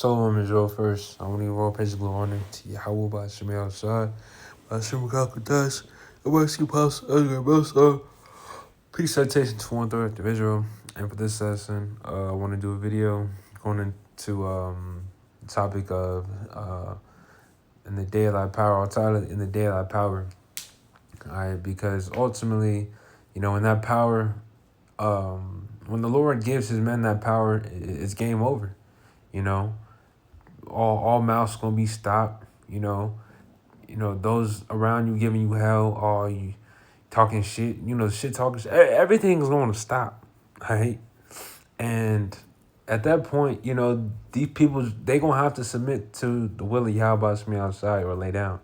Shalom Israel first. I want to give all praise and glory honor to Yahweh by Shemel Shad, by Shem Kakadash, and by Shem Pass, peace, citation to one third of Israel. And for this lesson, I want to do a video going into the topic of in the day of thy power, outside of in the day of thy power. All right, because ultimately, in that power, when the Lord gives his men that power, it's game over. You know, all mouths gonna be stopped. Those around you giving you hell, or you talking shit. Shit talking. Everything's going to stop, right? And at that point, these people they gonna have to submit to the will of Yahweh me outside or lay down.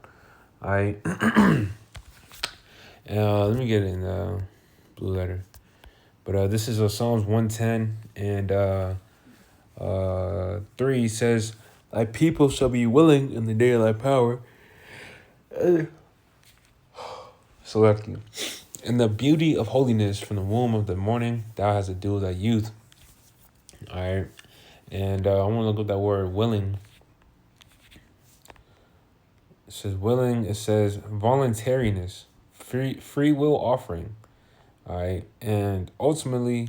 All right. Let me get it in the blue letter. But this is Psalms 110 and 3 says, "Thy people shall be willing in the day of thy power." Select you. In the beauty of holiness from the womb of the morning, thou hast a dew of thy youth. All right. And I want to look at that word willing. It says willing. It says voluntariness, free will offering. All right. And ultimately,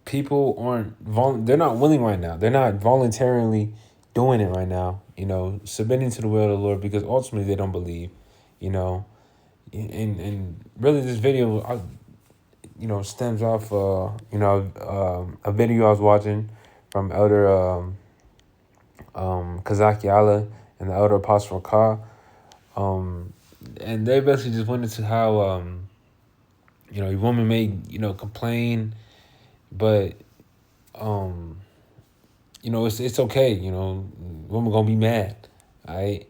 people they're not willing right now. They're not voluntarily doing it right now, submitting to the will of the Lord, because ultimately they don't believe, and really this video, stems off, a video I was watching from Elder Kazak Yala and the Elder Apostle Ka. And they basically just went into how, a woman may, complain, but, it's okay, woman gonna be mad, all right?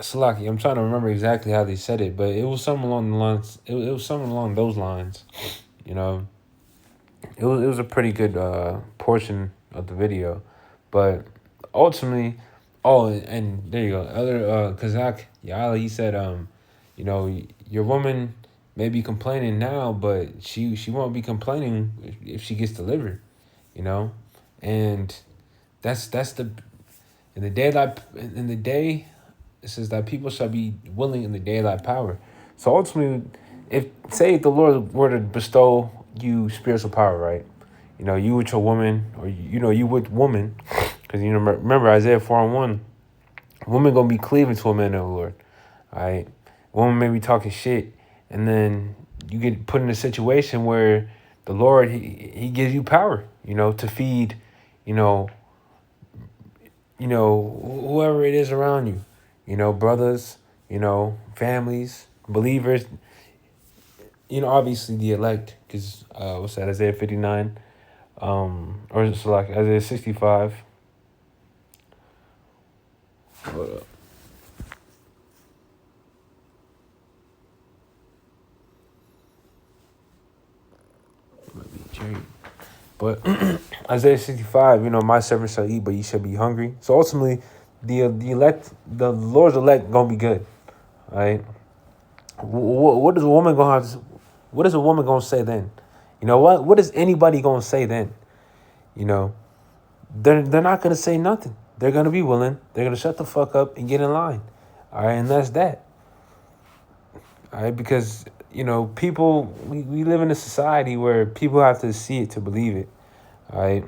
Salaki, I'm trying to remember exactly how they said it, but it was something along the lines. It was something along those lines, It was a pretty good portion of the video, but ultimately, and there you go. Other Kazak Yala, he said, your woman may be complaining now, but she won't be complaining if she gets delivered, and that's the in the day. It says that people shall be willing in the day of thy power. So ultimately, if the Lord were to bestow you spiritual power, right? You with your woman, or you with woman, because remember Isaiah 4:1, woman gonna be cleaving to a man of the Lord. All right, woman may be talking shit, and then you get put in a situation where the Lord he gives you power, to feed, whoever it is around you. Brothers, families, believers, obviously the elect, because what's that, Isaiah 59, or it's like Isaiah 65. Hold up. Might be Jerry. But Isaiah 65, my servant shall eat, but ye shall be hungry. So ultimately, the elect, the Lord's elect, gonna be good, right? What is a woman gonna have? What is a woman gonna say then? What is anybody gonna say then? They're not gonna say nothing. They're gonna be willing. They're gonna shut the fuck up and get in line. All right, and that's that. All right, because people, we live in a society where people have to see it to believe it. All right,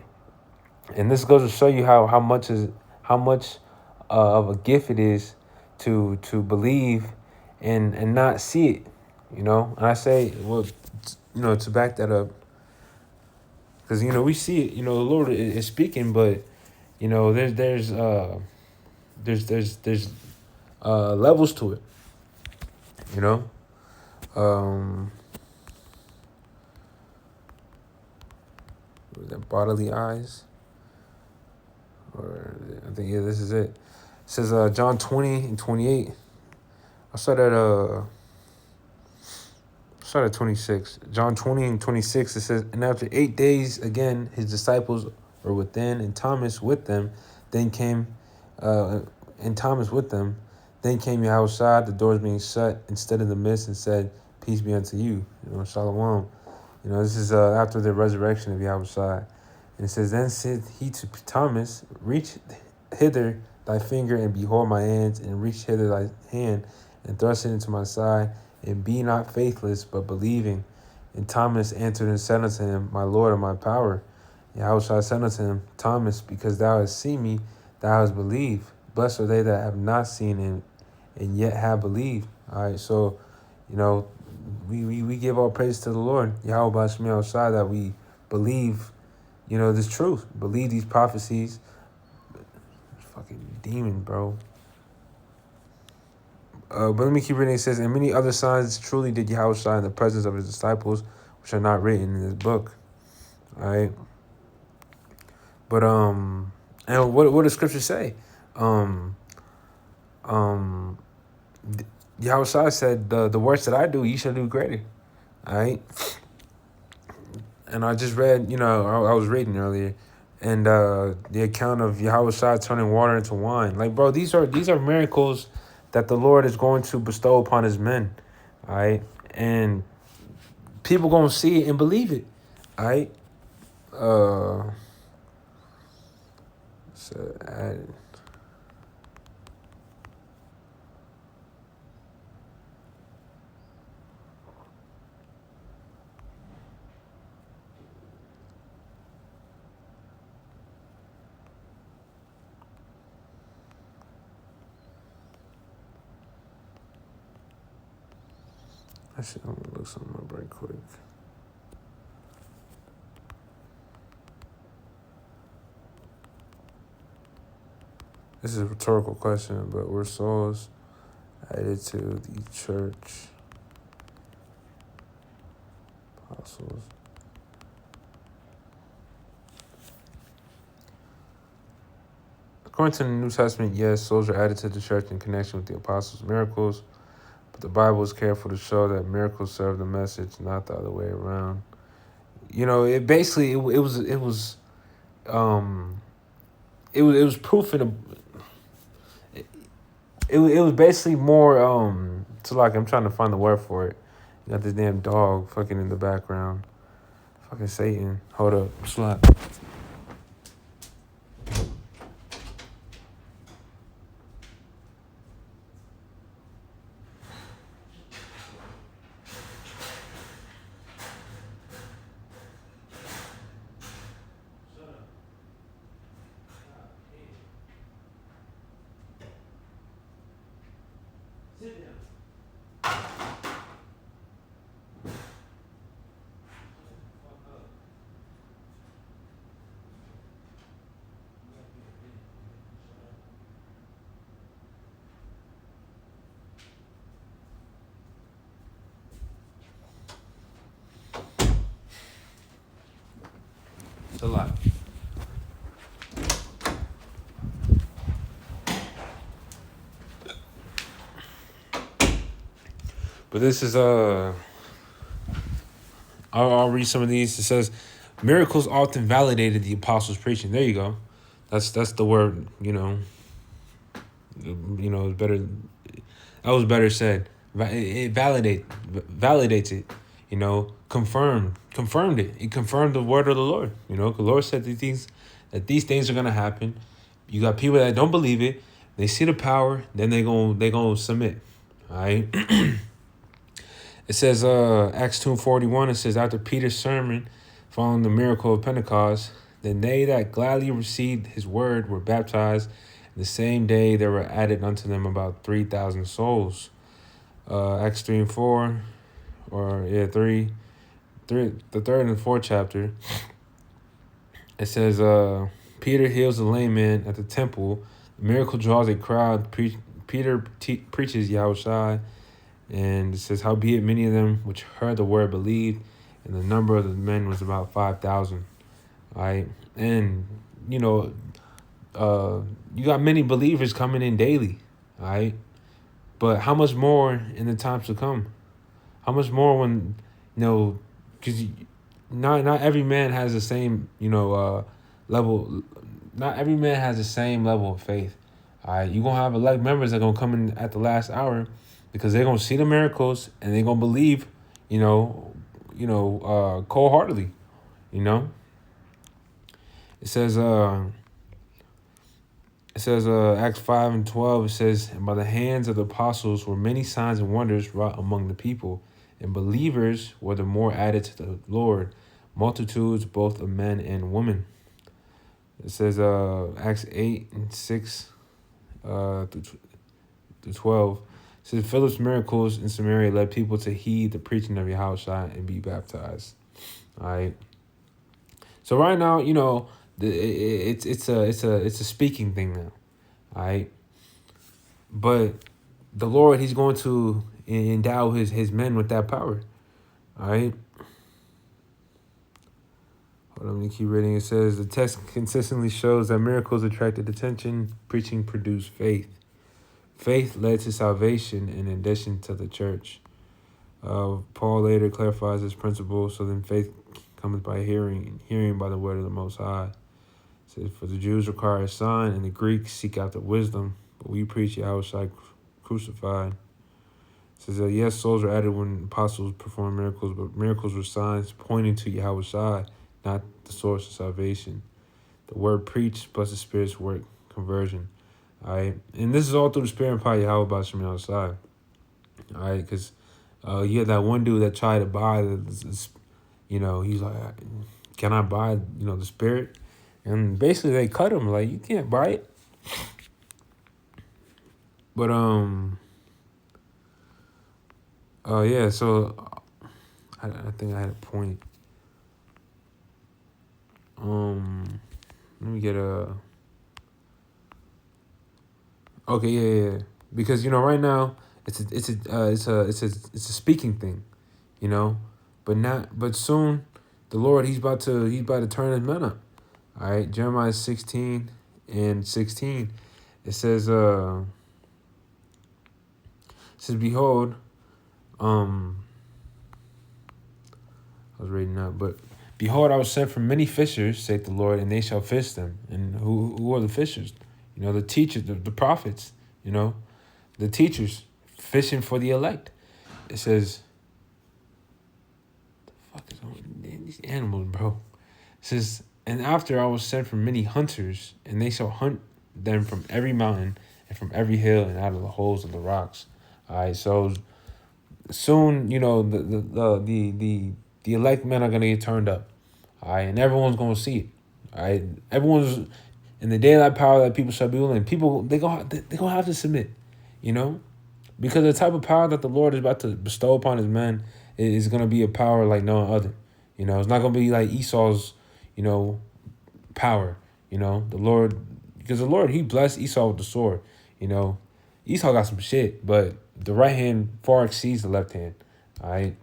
and this goes to show you how much of a gift it is to believe and not see it. And I say, well, to back that up, because we see it. The Lord is speaking, but there's levels to it. Was that bodily eyes? Or I think, yeah, this is it. It says John 20:28. I started at 26. John 20:26. It says, and after 8 days again, his disciples were within, and Thomas with them. Then came, Then came Yahushua, the doors being shut, and stood in the midst and said, "Peace be unto you." Shalom. This is after the resurrection of Yahushua. And it says, then said he to Thomas, reach hither thy finger, and behold my hands, and reach hither thy hand, and thrust it into my side, and be not faithless, but believing. And Thomas answered and said unto him, my Lord and my power. Yahushua said unto him, Thomas, because thou hast seen me, thou hast believed. Blessed are they that have not seen him, and yet have believed. All right, so, we give all praise to the Lord, Yahweh Shemel Shai, that we believe, this truth, believe these prophecies. Fucking demon, bro. But let me keep reading. It says, and many other signs truly did Yahweh Shai in the presence of his disciples, which are not written in this book. All right. But and what does Scripture say? Yahweh Shai said, the works that I do, you shall do greater. All right. And I just read, I was reading earlier, and the account of Yahweh Shai turning water into wine. Like, bro, these are miracles that the Lord is going to bestow upon his men. All right. And people going to see it and believe it. All right. Actually, I'm gonna look something up right quick. This is a rhetorical question, but were souls added to the church apostles? According to the New Testament, yes, souls are added to the church in connection with the apostles' miracles, but the Bible is careful to show that miracles serve the message, not the other way around. It basically it was proof in a. It was basically more so like I'm trying to find the word for it. You got this damn dog fucking in the background. Fucking Satan. Hold up. Slap. It's a lot. But this is I'll read some of these. It says, miracles often validated the apostles' preaching. There you go. That's the word. Better. That was better said. It validates it. Confirmed it. It confirmed the word of the Lord. The Lord said that these things are gonna happen. You got people that don't believe it. They see the power, then they gonna submit. All right. It says Acts 2:41. It says, after Peter's sermon, following the miracle of Pentecost, then they that gladly received his word were baptized. And the same day there were added unto them about 3,000 souls. Acts 3:4, the third and fourth chapter. It says Peter heals the lame man at the temple. The miracle draws a crowd. Peter preaches Yahushua. And it says, howbeit many of them which heard the word believed, and the number of the men was about 5,000. All right. And, you got many believers coming in daily. All right. But how much more in the times to come? How much more when, because not every man has the same, level. Not every man has the same level of faith. All right. You're going to have elect members that are going to come in at the last hour, because they're going to see the miracles and they're going to believe, cold-heartedly, It says, Acts 5 and 12, it says, and by the hands of the apostles were many signs and wonders wrought among the people, and believers were the more added to the Lord, multitudes both of men and women. It says, Acts 8 and 6 through 12. It says, Philip's miracles in Samaria led people to heed the preaching of Yahushua and be baptized. All right. So right now, it's a speaking thing now. All right. But the Lord, he's going to endow his men with that power. All right. Hold on, let me keep reading. It says, the text consistently shows that miracles attracted attention, preaching produced faith. Faith led to salvation in addition to the church. Paul later clarifies this principle, so then faith comes by hearing, and hearing by the word of the Most High. It says, for the Jews require a sign, and the Greeks seek out the wisdom, but we preach Yahushua crucified. It says that yes, souls are added when apostles perform miracles, but miracles were signs pointing to Yahushua, not the source of salvation. The word preached plus the Spirit's work, conversion. All right, and this is all through the Spirit and power of Yahweh by Shemini outside. All right, because you had that one dude that tried to buy this, he's like, can I buy, the Spirit? And basically they cut him, like, you can't buy it. But, yeah, so I think I had a point. Let me get okay, yeah. Because, right now it's a speaking thing, but soon the Lord, he's about to turn his men up. All right, Jeremiah 16 and 16. It says, behold, I was reading that, but behold, I was sent from many fishers, saith the Lord, and they shall fish them. And who are the fishers? The teachers, the prophets, the teachers fishing for the elect. It says, the fuck is on these animals, bro? It says, and after I was sent from many hunters, and they shall hunt them from every mountain and from every hill and out of the holes of the rocks. All right, so soon, the elect men are gonna get turned up. All right, and everyone's gonna see it. All right, everyone's in the daylight power that people shall be willing. People they gonna have to submit, because the type of power that the Lord is about to bestow upon his men is gonna be a power like no other. It's not gonna be like Esau's, power. The Lord, because the Lord, he blessed Esau with the sword. Esau got some shit, but the right hand far exceeds the left hand. All right.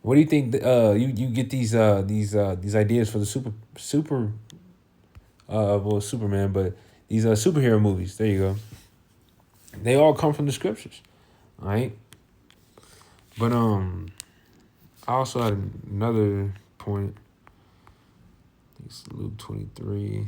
What do you think? You get these ideas for the Superman, but these superhero movies. There you go. They all come from the scriptures. All right. But I also had another point. It's Luke 23.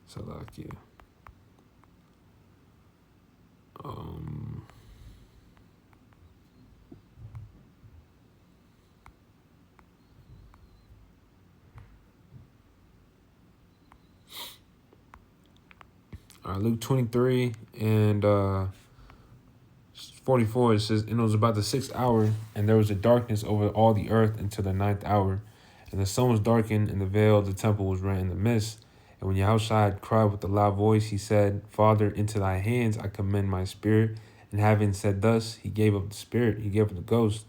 Salakia. Luke 23 and 44, it says, and it was about the 6th hour, and there was a darkness over all the earth until the 9th hour. And the sun was darkened, and the veil of the temple was rent in the midst. And when Yahushua had cried with a loud voice, he said, Father, into thy hands I commend my spirit. And having said thus, he gave up the spirit, he gave up the ghost.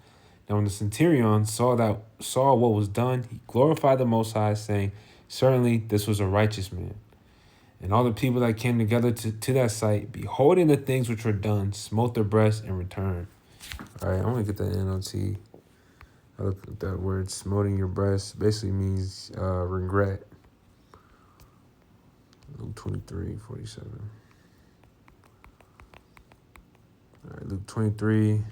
Now when the centurion saw what was done, he glorified the Most High, saying, certainly this was a righteous man. And all the people that came together to that sight, beholding the things which were done, smote their breasts and returned. All right, I'm going to get that NLT. I looked at that word, smoting your breast, basically means regret. Luke 23:47. All right, Luke 23:47.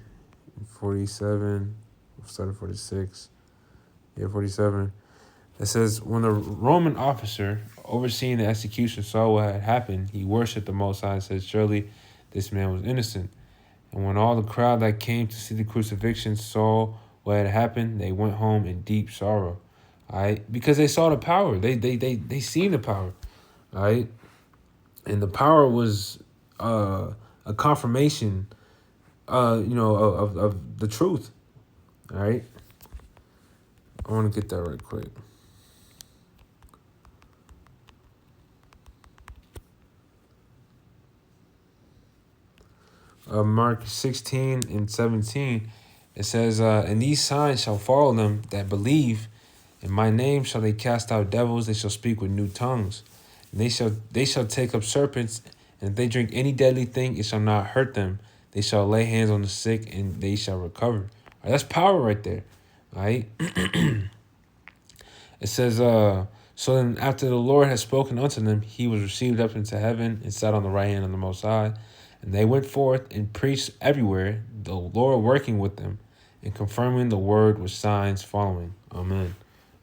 We'll start at 46. Yeah, 47. It says, when the Roman officer overseeing the execution saw what had happened, he worshipped the Most High and said, surely this man was innocent. And when all the crowd that came to see the crucifixion saw what had happened, they went home in deep sorrow. All right, because they saw the power. They seen the power. All right, and the power was a confirmation, of the truth. All right, I want to get that right quick. Mark 16 and 17, it says, and these signs shall follow them that believe. In my name shall they cast out devils, they shall speak with new tongues. And they shall take up serpents, and if they drink any deadly thing, it shall not hurt them. They shall lay hands on the sick, and they shall recover. All right, that's power right there. All right. It says, so then after the Lord had spoken unto them, he was received up into heaven and sat on the right hand of the Most High. And they went forth and preached everywhere, the Lord working with them and confirming the word with signs following. Amen.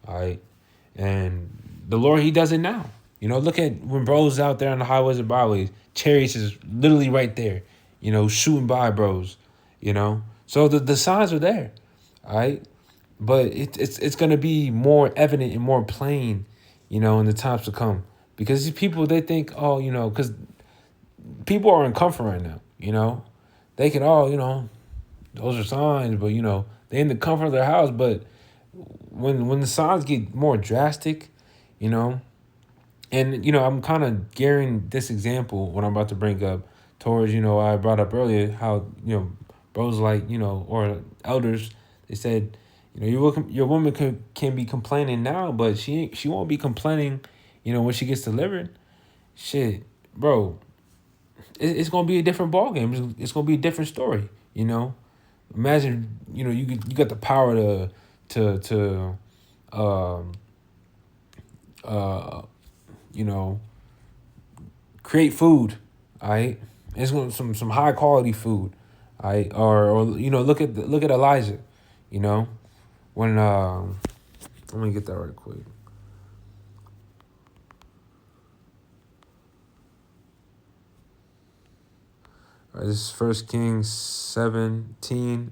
All right. And the Lord, he does it now. Look at when bros out there on the highways and byways, chariots is literally right there, shooting by bros, So the signs are there. All right. But it's going to be more evident and more plain, in the times to come. Because these people, they think, oh, because people are in comfort right now, They can all, those are signs, but, they're in the comfort of their house. But when the signs get more drastic, and, I'm kind of gearing this example, what I'm about to bring up, towards, I brought up earlier how, bros like, or elders, they said, your woman can be complaining now, but she won't be complaining, when she gets delivered. Shit, bro, it's gonna be a different ballgame. It's gonna be a different story. Imagine, you got the power to um uh create food. All right, it's going some high quality food. All right, or look at Elijah. When let me get that right quick. All right, this is 1 Kings 17,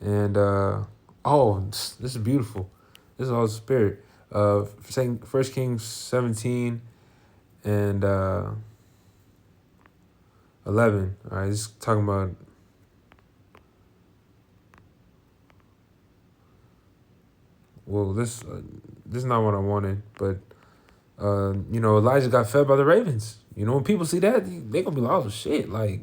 and this is beautiful. This is all spirit. Saying 1 Kings 17 and 11. All right, this is talking about. Well, this is not what I wanted, but Elijah got fed by the ravens. When people see that, they gonna be like, oh shit, like,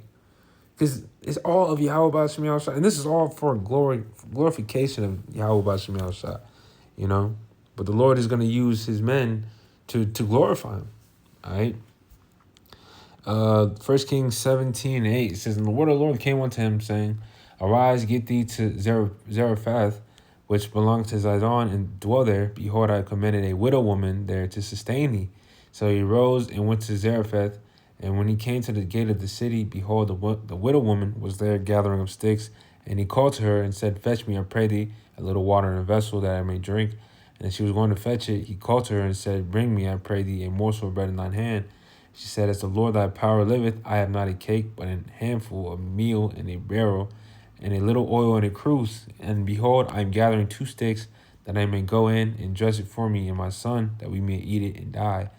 because it's all of Yahweh B'Shem Yahushua, and this is all for glorification of Yahweh B'Shem Yahushua, But the Lord is gonna use His men to glorify Him. All right. 1 Kings 17:8 says, and the word of the Lord came unto him, saying, arise, get thee to Zarephath, which belongs to Zidon, and dwell there. Behold, I commanded a widow woman there to sustain thee. So he rose and went to Zarephath, and when he came to the gate of the city, behold, the widow woman was there gathering up sticks. And he called to her and said, fetch me, I pray thee, a little water in a vessel that I may drink. And as she was going to fetch it, he called to her and said, bring me, I pray thee, a morsel of bread in thine hand. She said, as the Lord thy power liveth, I have not a cake, but a handful of meal in a barrel, and a little oil in a cruse. And behold, I am gathering 2 sticks, that I may go in and dress it for me and my son, that we may eat it and die.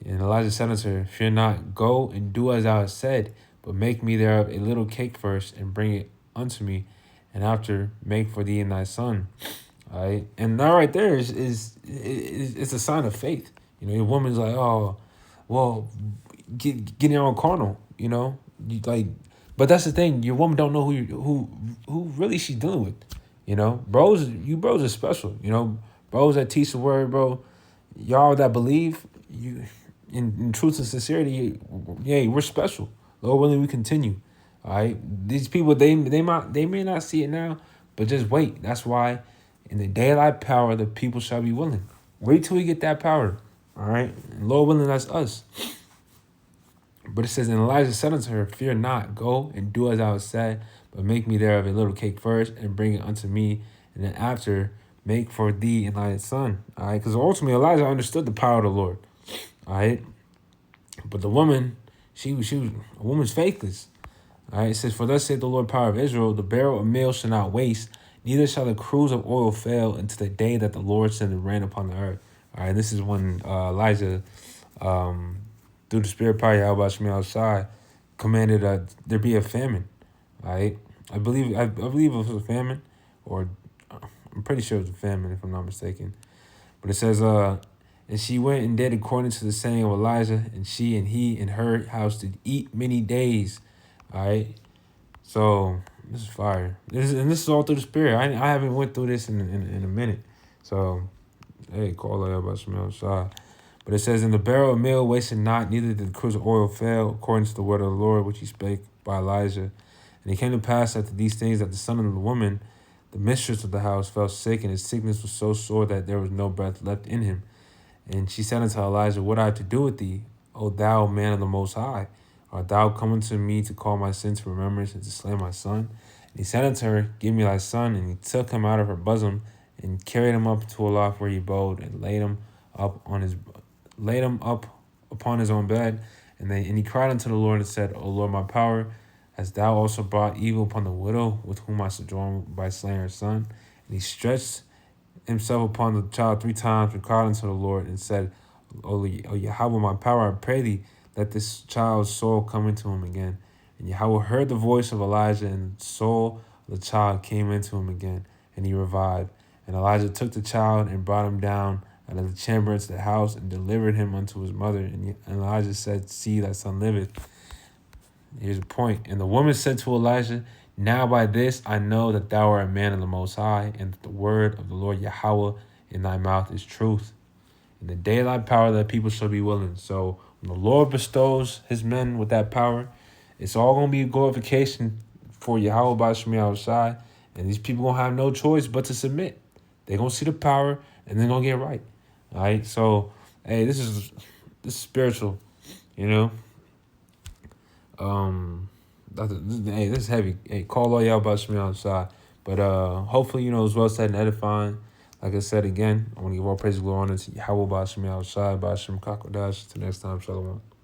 And Elijah said unto her, fear not, go and do as thou hast said, but make me thereof a little cake first, and bring it unto me, and after make for thee and thy son. All right, and that right there is a sign of faith. The woman's like, oh, well, get your own carnal, but that's the thing. Your woman don't know who really she's dealing with. Bros are special. Bros that teach the word, bro. Y'all that believe you in truth and sincerity, yeah, we're special. Lord willing, we continue. All right, these people they may not see it now, but just wait. That's why in the day of thy power, the people shall be willing. Wait till we get that power. All right, and Lord willing, that's us. But it says, and Elijah said unto her, fear not, go and do as I was said, but make me thereof a little cake first, and bring it unto me, and then after make for thee and thy son. All right, because ultimately Elijah understood the power of the Lord. All right, but the woman, she was a woman's faithless. All right, it says, "For thus saith the Lord, power of Israel: the barrel of meal shall not waste, neither shall the cruse of oil fail until the day that the Lord send the rain upon the earth." All right, this is when Elijah, um, through the spirit power Yahweh Shemi outside, commanded there be a famine. All right, I believe it was a famine, or I'm pretty sure it was a famine if I'm not mistaken. But it says, and she went and did according to the saying of Elijah, and she and he and her house did eat many days. All right. So this is fire. This is all through the spirit. I haven't went through this in a minute. So hey, call it about some outside. But it says, "In the barrel of meal wasted not, neither did the cruse of oil fail, according to the word of the Lord which he spake by Elijah. And it came to pass after these things that the son of the woman, the mistress of the house, fell sick, and his sickness was so sore that there was no breath left in him. And she said unto Elijah, What I have to do with thee, O thou man of the Most High? Art thou come unto me to call my sin to remembrance and to slay my son? And he said unto her, Give me thy son. And he took him out of her bosom and carried him up to a loft where he abode, and laid him up upon his own bed. And he cried unto the Lord and said, O Lord, my power, hast thou also brought evil upon the widow with whom I sojourn by slaying her son? And he stretched himself upon the child 3 times and cried unto the Lord and said, O Yahweh, my power, I pray thee, let this child's soul come into him again. And Yahweh heard the voice of Elijah, and the soul of the child came into him again, and he revived. And Elijah took the child and brought him down out of the chamber into the house and delivered him unto his mother. And Elijah said, See, thy son liveth. Here's the point. And the woman said to Elijah, Now by this I know that thou art a man of the Most High, and that the word of the Lord Yahweh in thy mouth is truth. In the day of thy power, thy people shall be willing. So when the Lord bestows his men with that power, it's all going to be glorification for Yahweh by Shemi outside. And these people going to have no choice but to submit. They're going to see the power, and they're going to get right. All right? So, hey, this is spiritual, you know? Hey, this is heavy. Hey, call all y'all about me outside. But hopefully, it was well said and edifying. Like I said again, I want to give all praise and glory honor to Yahweh Bashim outside, Bashim Kakodash. Till next time, Shalom.